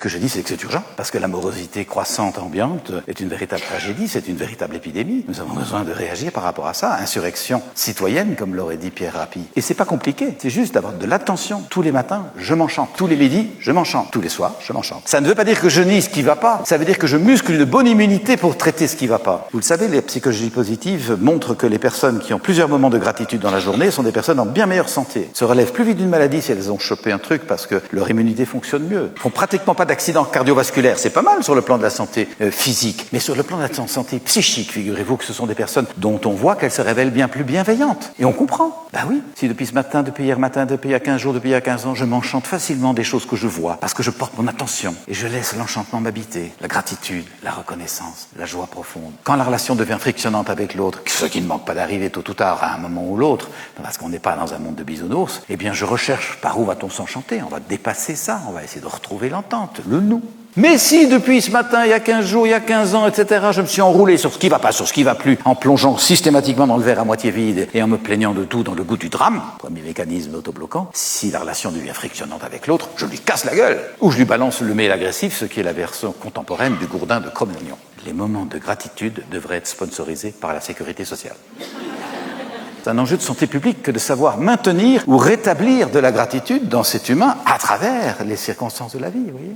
que je dis, c'est que c'est urgent, parce que la morosité croissante ambiante est une véritable tragédie, c'est une véritable épidémie. Nous avons besoin de réagir par rapport à ça. Insurrection citoyenne, comme l'aurait dit Pierre Rabhi. Et c'est pas compliqué, c'est juste d'avoir de l'attention. Tous les matins, je m'enchante. Tous les midis, je m'enchante. Tous les soirs, je m'enchante. Ça ne veut pas dire que je nie ce qui va pas, ça veut dire que je muscle une bonne immunité pour traiter ce qui va pas. Vous le savez, les psychologies positives montrent que les personnes qui ont plusieurs moments de gratitude dans la journée sont des personnes en bien meilleure santé. Se relèvent plus vite d'une maladie si elles ont chopé un truc parce que leur immunité fonctionne mieux. Font pratiquement pas d'accidents cardiovasculaires. C'est pas mal sur le plan de la santé physique. Mais sur le plan de la santé psychique, figurez-vous que ce sont des personnes dont on voit qu'elles se révèlent bien plus bienveillantes. Et on comprend. Ben oui, si depuis ce matin, depuis hier matin, depuis il y a 15 jours, depuis il y a 15 ans, je m'enchante facilement des choses que je vois parce que je porte mon attention et je laisse l'enchantement m'habiter. La gratitude, la reconnaissance, la joie profonde. Quand la relation devient frictionnante avec l'autre, ce qui ne manque pas d'arriver tôt ou tard à un moment ou l'autre, parce qu'on n'est pas dans un monde de bisounours, eh bien je recherche par où va-t-on s'enchanter. On va dépasser ça, on va essayer de retrouver l'entente, le nous. Mais si depuis ce matin, il y a 15 jours, il y a 15 ans, etc., je me suis enroulé sur ce qui va pas, sur ce qui va plus, en plongeant systématiquement dans le verre à moitié vide et en me plaignant de tout dans le goût du drame, premier mécanisme autobloquant, si la relation devient frictionnante avec l'autre, je lui casse la gueule, ou je lui balance le mail agressif, ce qui est la version contemporaine du gourdin de Cro-Magnon. Les moments de gratitude devraient être sponsorisés par la sécurité sociale. C'est un enjeu de santé publique que de savoir maintenir ou rétablir de la gratitude dans cet humain à travers les circonstances de la vie, vous voyez.